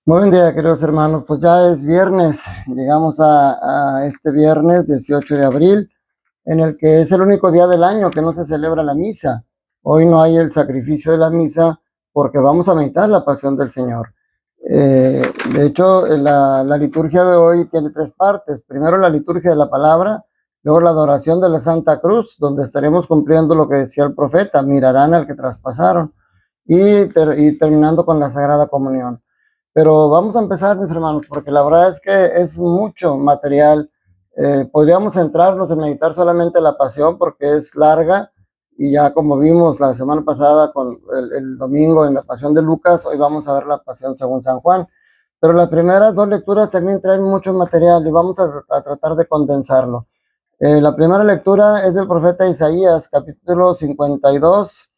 Muy buen día, queridos hermanos. Pues ya es viernes, llegamos a este viernes 18 de abril, en el que es el único día del año que no se celebra la misa. Hoy no hay el sacrificio de la misa porque vamos a meditar la pasión del Señor. De hecho, la liturgia de hoy tiene tres partes. Primero la liturgia de la palabra, luego la adoración de la Santa Cruz, donde estaremos cumpliendo lo que decía el profeta: mirarán al que traspasaron, y terminando con la Sagrada Comunión. Pero vamos a empezar, mis hermanos, porque la verdad es que es mucho material. Podríamos centrarnos en meditar solamente la pasión porque es larga, y ya como vimos la semana pasada con el domingo en la pasión de Lucas, hoy vamos a ver la pasión según San Juan. Pero las primeras dos lecturas también traen mucho material y vamos a tratar de condensarlo. La primera lectura es del profeta Isaías, capítulo 52,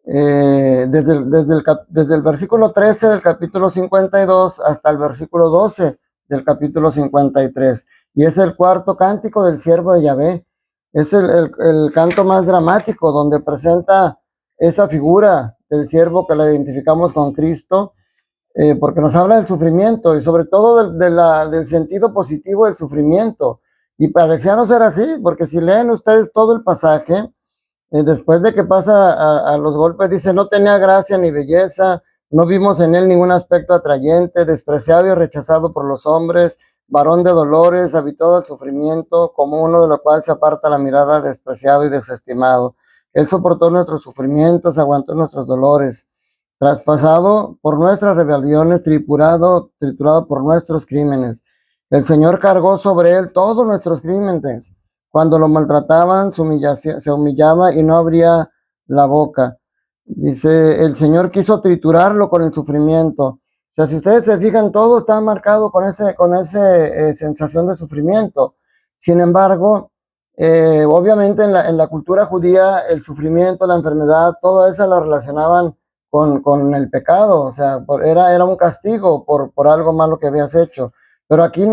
desde el versículo 13 del capítulo 52 hasta el versículo 12 del capítulo 53. Y es el cuarto cántico del siervo de Yahvé. Es el canto más dramático, donde presenta esa figura del siervo que la identificamos con Cristo, porque nos habla del sufrimiento y sobre todo del sentido positivo del sufrimiento. Y parecía no ser así, porque si leen ustedes todo el pasaje, después de que pasa a los golpes, dice: no tenía gracia ni belleza, no vimos en él ningún aspecto atrayente, despreciado y rechazado por los hombres, varón de dolores, habituado al sufrimiento, como uno de lo cual se aparta la mirada, despreciado y desestimado. Él soportó nuestros sufrimientos, aguantó nuestros dolores, traspasado por nuestras rebeliones, triturado por nuestros crímenes. El Señor cargó sobre él todos nuestros crímenes. Cuando lo maltrataban, se humillaba y no abría la boca. Dice: el Señor quiso triturarlo con el sufrimiento. O sea, si ustedes se fijan, todo está marcado con ese sensación de sufrimiento. Sin embargo, obviamente en la cultura judía, el sufrimiento, la enfermedad, todo eso la relacionaban con el pecado. O sea, era un castigo por algo malo que habías hecho. Pero aquí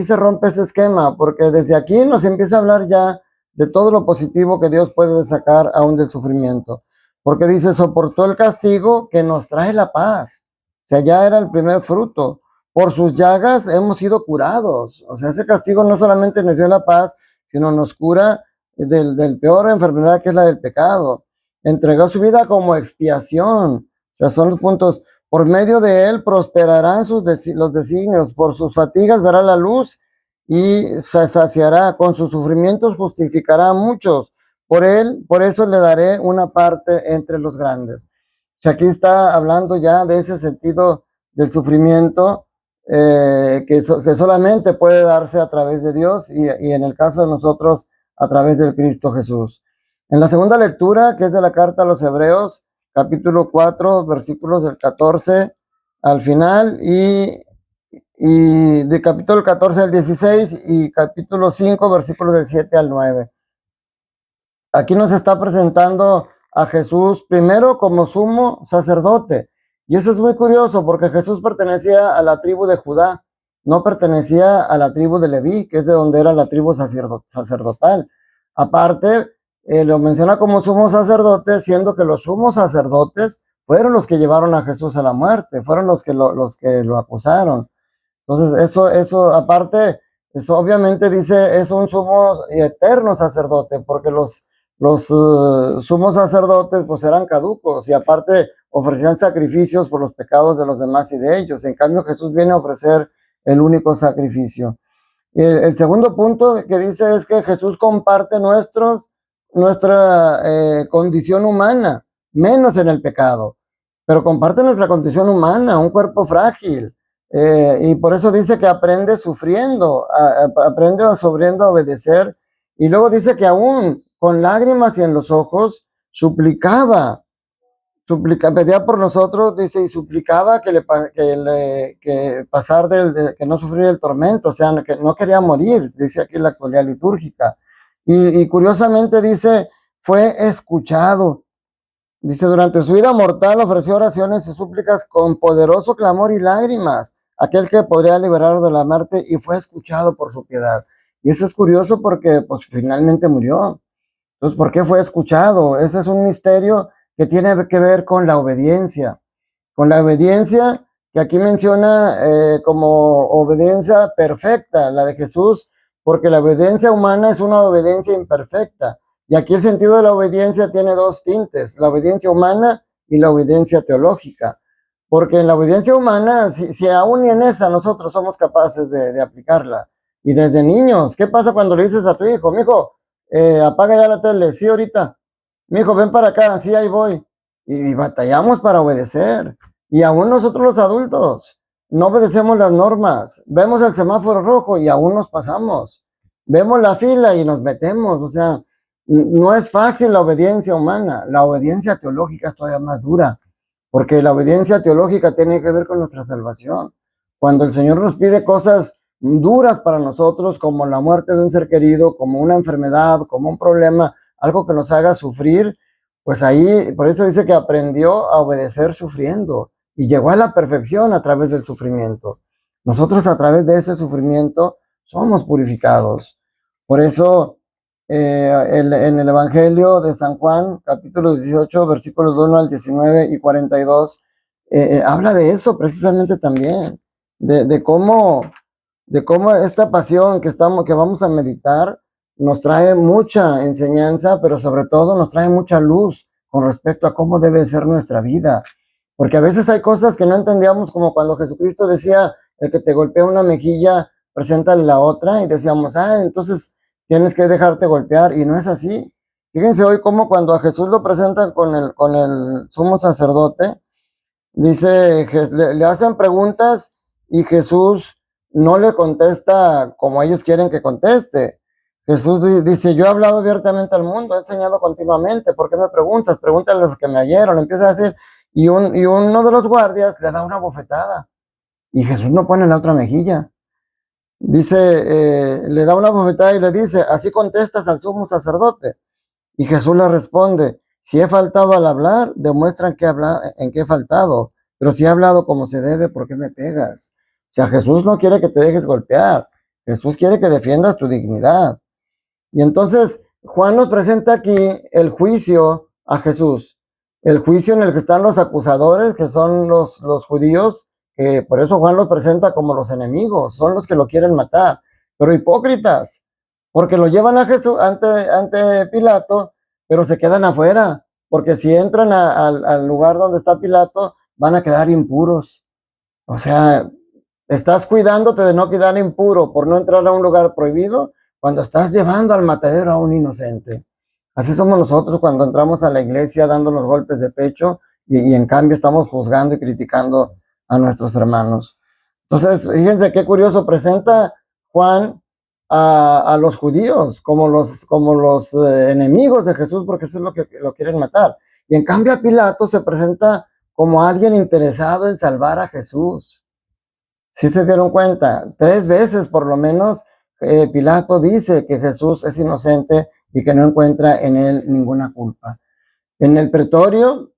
se rompe ese esquema, porque desde aquí nos empieza a hablar ya de todo lo positivo que Dios puede sacar aún del sufrimiento. Porque dice: soportó el castigo que nos trae la paz. O sea, ya era el primer fruto. Por sus llagas hemos sido curados. O sea, ese castigo no solamente nos dio la paz, sino nos cura del peor enfermedad, que es la del pecado. Entregó su vida como expiación. O sea, son los puntos. Por medio de él prosperarán los designios, por sus fatigas verá la luz y se saciará, con sus sufrimientos justificará a muchos. Por eso le daré una parte entre los grandes. O sea, aquí está hablando ya de ese sentido del sufrimiento, que solamente puede darse a través de Dios y en el caso de nosotros, a través del Cristo Jesús. En la segunda lectura, que es de la carta a los Hebreos, capítulo 4, versículos del 14 al final, y de capítulo 14 al 16, y capítulo 5, versículos del 7 al 9. Aquí nos está presentando a Jesús primero como sumo sacerdote. Y eso es muy curioso, porque Jesús pertenecía a la tribu de Judá, no pertenecía a la tribu de Leví, que es de donde era la tribu sacerdotal. Aparte, lo menciona como sumo sacerdote, siendo que los sumos sacerdotes fueron los que llevaron a Jesús a la muerte, fueron los que lo acusaron. Entonces, eso aparte, eso obviamente dice: es un sumo y eterno sacerdote, porque los sumos sacerdotes pues eran caducos, y aparte ofrecían sacrificios por los pecados de los demás y de ellos. En cambio, Jesús viene a ofrecer el único sacrificio. Y el segundo punto que dice es que Jesús comparte nuestra condición humana, menos en el pecado, pero comparte nuestra condición humana, un cuerpo frágil. Y por eso dice que aprende sufriendo, aprende sufriendo a obedecer. Y luego dice que aún con lágrimas y en los ojos pedía por nosotros, dice, y suplicaba que pasar que no sufriera el tormento. O sea, que no quería morir, dice aquí la actualidad litúrgica. Y curiosamente dice: fue escuchado. Dice: durante su vida mortal ofreció oraciones y súplicas con poderoso clamor y lágrimas, aquel que podría liberarlo de la muerte, y fue escuchado por su piedad. Y eso es curioso, porque pues finalmente murió. Entonces, ¿por qué fue escuchado? Ese es un misterio que tiene que ver con la obediencia que aquí menciona como obediencia perfecta, la de Jesús, porque la obediencia humana es una obediencia imperfecta. Y aquí el sentido de la obediencia tiene dos tintes, la obediencia humana y la obediencia teológica. Porque en la obediencia humana, si aún ni en esa nosotros somos capaces de aplicarla. Y desde niños, ¿qué pasa cuando le dices a tu hijo, mijo, apaga ya la tele? Sí, ahorita. Mijo, ven para acá, sí, ahí voy. Y batallamos para obedecer. Y aún nosotros los adultos no obedecemos las normas. Vemos el semáforo rojo y aún nos pasamos. Vemos la fila y nos metemos. O sea, no es fácil la obediencia humana. La obediencia teológica es todavía más dura, porque la obediencia teológica tiene que ver con nuestra salvación. Cuando el Señor nos pide cosas duras para nosotros, como la muerte de un ser querido, como una enfermedad, como un problema, algo que nos haga sufrir, pues ahí, por eso dice que aprendió a obedecer sufriendo y llegó a la perfección a través del sufrimiento. Nosotros a través de ese sufrimiento somos purificados. Por eso en el Evangelio de San Juan, capítulo 18, versículos 1 al 19 y 42, habla de eso precisamente también, de cómo esta pasión que vamos a meditar nos trae mucha enseñanza, pero sobre todo nos trae mucha luz con respecto a cómo debe ser nuestra vida. Porque a veces hay cosas que no entendíamos, como cuando Jesucristo decía, el que te golpea una mejilla, preséntale la otra, y decíamos, entonces tienes que dejarte golpear, y no es así. Fíjense hoy cómo cuando a Jesús lo presentan con el sumo sacerdote, dice, le hacen preguntas y Jesús no le contesta como ellos quieren que conteste. Jesús dice, yo he hablado abiertamente al mundo, he enseñado continuamente, ¿por qué me preguntas? Pregúntale a los que me oyeron, empieza a decir, y uno de los guardias le da una bofetada, y Jesús no pone la otra mejilla. Dice, le da una bofetada y le dice, así contestas al sumo sacerdote. Y Jesús le responde, si he faltado al hablar, demuestran en qué he faltado, pero si he hablado como se debe, ¿por qué me pegas? O sea, Jesús no quiere que te dejes golpear, Jesús quiere que defiendas tu dignidad. Y entonces Juan nos presenta aquí el juicio a Jesús, el juicio en el que están los acusadores, que son los judíos, que por eso Juan los presenta como los enemigos, son los que lo quieren matar, pero hipócritas, porque lo llevan a Jesús ante Pilato, pero se quedan afuera, porque si entran al lugar donde está Pilato, van a quedar impuros. O sea, estás cuidándote de no quedar impuro por no entrar a un lugar prohibido, cuando estás llevando al matadero a un inocente. Así somos nosotros cuando entramos a la iglesia dando los golpes de pecho y en cambio estamos juzgando y criticando a nuestros hermanos. Entonces, fíjense qué curioso, presenta Juan a los judíos como los enemigos de Jesús, porque eso es lo que lo quieren matar. Y en cambio a Pilato se presenta como alguien interesado en salvar a Jesús. ¿Sí se dieron cuenta? 3 veces por lo menos Pilato dice que Jesús es inocente y que no encuentra en él ninguna culpa. En el pretorio,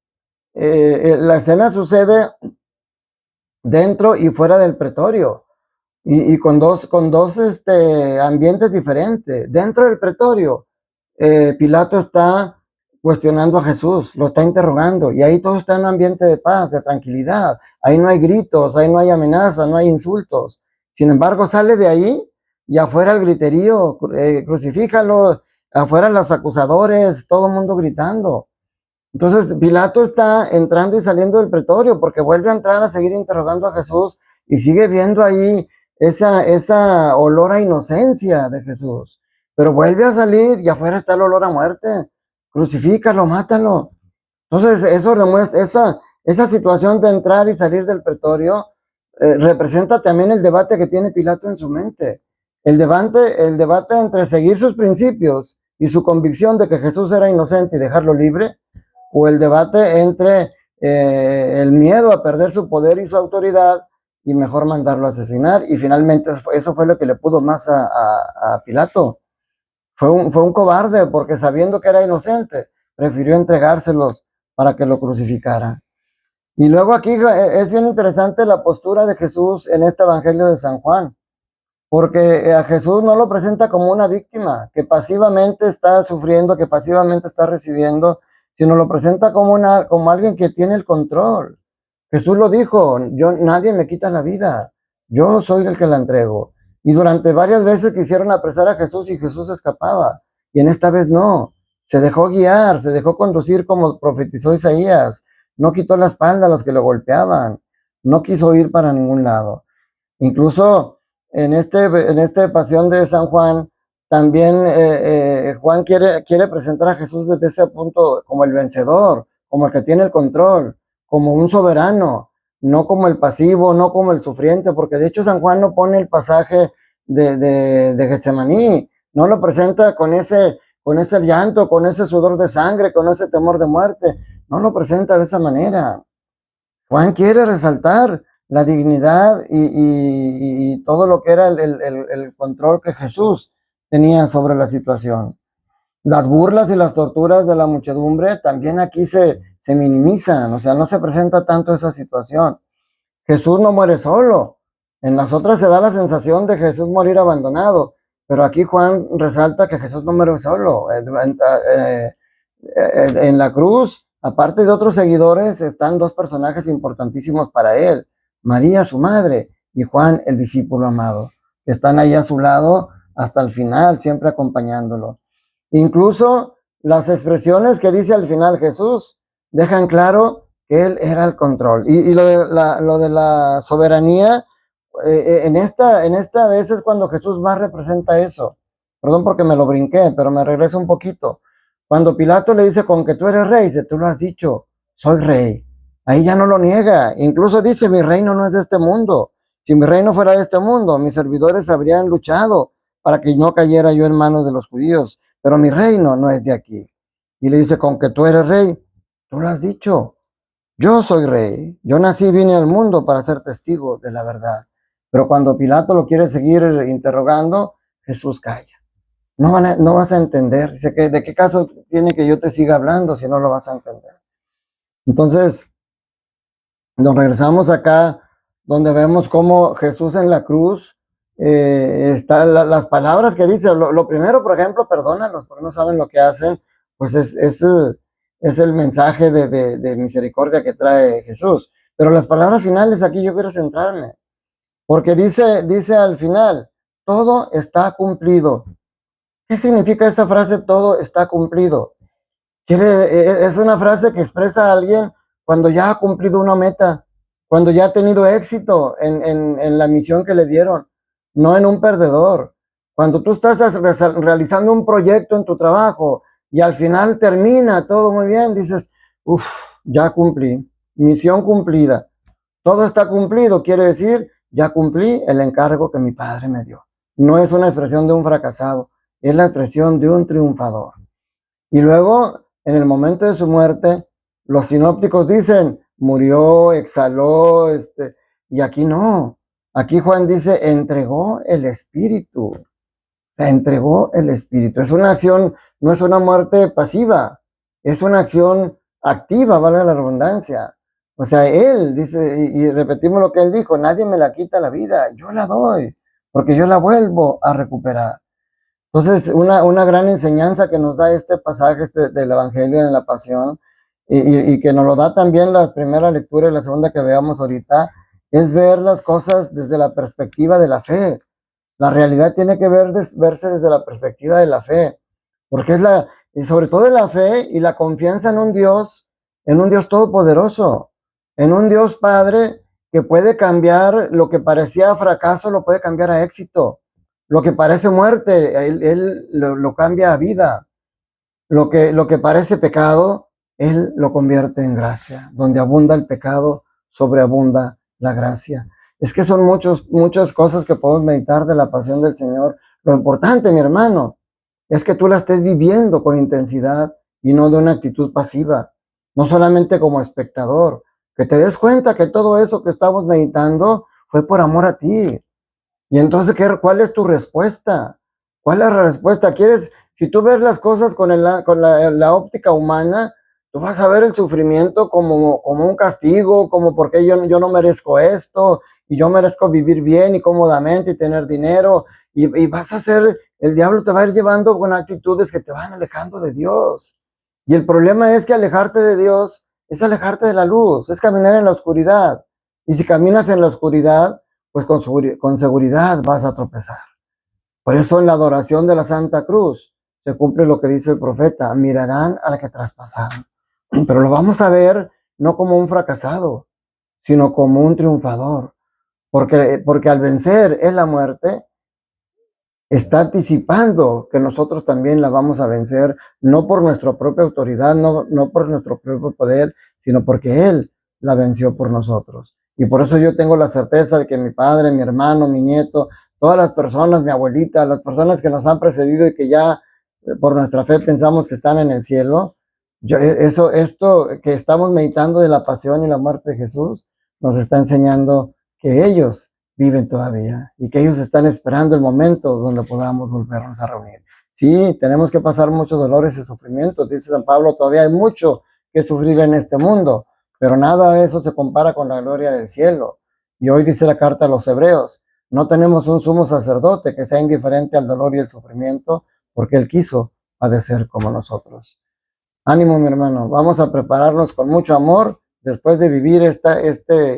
la escena sucede dentro y fuera del pretorio, y con dos ambientes diferentes. Dentro del pretorio, Pilato está cuestionando a Jesús, lo está interrogando, y ahí todo está en un ambiente de paz, de tranquilidad. Ahí no hay gritos, ahí no hay amenazas, no hay insultos. Sin embargo, sale de ahí y afuera el griterío, crucifícalo, afuera los acusadores, todo el mundo gritando. Entonces Pilato está entrando y saliendo del pretorio porque vuelve a entrar a seguir interrogando a Jesús y sigue viendo ahí esa olor a inocencia de Jesús. Pero vuelve a salir y afuera está el olor a muerte. Crucifícalo, mátalo. Entonces eso demuestra, esa situación de entrar y salir del pretorio representa también el debate que tiene Pilato en su mente. El debate entre seguir sus principios y su convicción de que Jesús era inocente y dejarlo libre, o el debate entre el miedo a perder su poder y su autoridad y mejor mandarlo a asesinar. Y finalmente eso fue lo que le pudo más a Pilato. Fue un cobarde, porque sabiendo que era inocente, prefirió entregárselos para que lo crucificaran. Y luego aquí es bien interesante la postura de Jesús en este Evangelio de San Juan, porque a Jesús no lo presenta como una víctima que pasivamente está sufriendo, que pasivamente está recibiendo, sino lo presenta como alguien que tiene el control, Jesús lo dijo, nadie me quita la vida, yo soy el que la entrego. Y durante varias veces quisieron apresar a Jesús y Jesús escapaba. Y en esta vez no, se dejó guiar, se dejó conducir como profetizó Isaías. No quitó la espalda a los que lo golpeaban, no quiso ir para ningún lado. Incluso en esta pasión de San Juan, también Juan quiere presentar a Jesús desde ese punto como el vencedor, como el que tiene el control, como un soberano, no como el pasivo, no como el sufriente, porque de hecho San Juan no pone el pasaje de Getsemaní, no lo presenta con ese llanto, con ese sudor de sangre, con ese temor de muerte, no lo presenta de esa manera. Juan quiere resaltar la dignidad y todo lo que era el control que Jesús tenía sobre la situación. Las burlas y las torturas de la muchedumbre también aquí se minimizan, o sea, no se presenta tanto esa situación. Jesús no muere solo. En las otras se da la sensación de Jesús morir abandonado, pero aquí Juan resalta que Jesús no muere solo. En la cruz, aparte de otros seguidores, están dos personajes importantísimos para él: María, su madre, y Juan, el discípulo amado, que están ahí a su lado hasta el final, siempre acompañándolo. Incluso las expresiones que dice al final Jesús dejan claro que él era el control. Y lo de la soberanía, en esta vez es cuando Jesús más representa eso. Perdón porque me lo brinqué, pero me regreso un poquito. Cuando Pilato le dice, con que tú eres rey, dice, tú lo has dicho, soy rey. Ahí ya no lo niega. Incluso dice, mi reino no es de este mundo. Si mi reino fuera de este mundo, mis servidores habrían luchado para que no cayera yo en manos de los judíos. Pero mi reino no es de aquí. Y le dice, con que tú eres rey, tú lo has dicho. Yo soy rey. Yo nací, vine al mundo para ser testigo de la verdad. Pero cuando Pilato lo quiere seguir interrogando, Jesús calla. No vas a entender. Dice, ¿de qué caso tiene que yo te siga hablando si no lo vas a entender? Entonces, nos regresamos acá, donde vemos cómo Jesús en la cruz, las palabras que dice. Lo primero, por ejemplo, perdónalos, porque no saben lo que hacen, pues es el mensaje de misericordia que trae Jesús. Pero las palabras finales, aquí yo quiero centrarme, porque dice al final, todo está cumplido. ¿Qué significa esa frase, todo está cumplido? Es una frase que expresa a alguien cuando ya ha cumplido una meta, cuando ya ha tenido éxito en la misión que le dieron, no en un perdedor. Cuando tú estás realizando un proyecto en tu trabajo y al final termina todo muy bien, dices, uff, ya cumplí, misión cumplida. Todo está cumplido, quiere decir, ya cumplí el encargo que mi padre me dio. No es una expresión de un fracasado, es la expresión de un triunfador. Y luego, en el momento de su muerte, los sinópticos dicen, murió, exhaló, y aquí no. Aquí Juan dice, entregó el espíritu. O sea, entregó el espíritu. Es una acción, no es una muerte pasiva, es una acción activa, valga la redundancia. O sea, él dice, y repetimos lo que él dijo, nadie me la quita la vida, yo la doy, porque yo la vuelvo a recuperar. Entonces, una gran enseñanza que nos da este pasaje del Evangelio de la Pasión, y que nos lo da también la primera lectura y la segunda que veamos ahorita, es ver las cosas desde la perspectiva de la fe. La realidad tiene que verse desde la perspectiva de la fe, porque y sobre todo la fe y la confianza en un Dios todopoderoso, en un Dios Padre que puede cambiar lo que parecía fracaso, lo puede cambiar a éxito. Lo que parece muerte, él lo cambia a vida. Lo que parece pecado, él lo convierte en gracia. Donde abunda el pecado, sobreabunda la gracia. Es que son muchas cosas que podemos meditar de la pasión del Señor. Lo importante, mi hermano, es que tú la estés viviendo con intensidad y no de una actitud pasiva. No solamente como espectador. Que te des cuenta que todo eso que estamos meditando fue por amor a ti. Y entonces, ¿cuál es tu respuesta? ¿Cuál es la respuesta? Si tú ves las cosas con la óptica humana, tú vas a ver el sufrimiento como un castigo, como porque yo no merezco esto, y yo merezco vivir bien y cómodamente y tener dinero, y vas a hacer, el diablo te va a ir llevando con actitudes que te van alejando de Dios. Y el problema es que alejarte de Dios es alejarte de la luz, es caminar en la oscuridad. Y si caminas en la oscuridad, pues con seguridad vas a tropezar. Por eso en la adoración de la Santa Cruz se cumple lo que dice el profeta: mirarán a la que traspasaron. Pero lo vamos a ver no como un fracasado, sino como un triunfador. Porque al vencer en la muerte, está anticipando que nosotros también la vamos a vencer, no por nuestra propia autoridad, no por nuestro propio poder, sino porque Él la venció por nosotros. Y por eso yo tengo la certeza de que mi padre, mi hermano, mi nieto, todas las personas, mi abuelita, las personas que nos han precedido y que ya por nuestra fe pensamos que están en el cielo, esto que estamos meditando de la pasión y la muerte de Jesús, nos está enseñando que ellos viven todavía y que ellos están esperando el momento donde podamos volvernos a reunir. Sí, tenemos que pasar muchos dolores y sufrimientos, dice San Pablo, todavía hay mucho que sufrir en este mundo, pero nada de eso se compara con la gloria del cielo. Y hoy dice la carta a los Hebreos: no tenemos un sumo sacerdote que sea indiferente al dolor y el sufrimiento, porque Él quiso padecer como nosotros. Ánimo, mi hermano, vamos a prepararnos con mucho amor después de vivir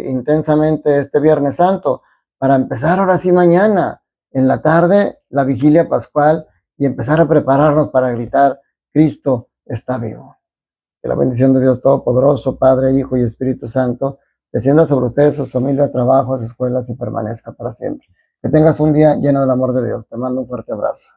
intensamente este Viernes Santo, para empezar ahora sí mañana, en la tarde, la vigilia pascual, y empezar a prepararnos para gritar: Cristo está vivo. Que la bendición de Dios Todopoderoso, Padre, Hijo y Espíritu Santo, descienda sobre ustedes, sus familias, trabajos, escuelas y permanezca para siempre. Que tengas un día lleno del amor de Dios. Te mando un fuerte abrazo.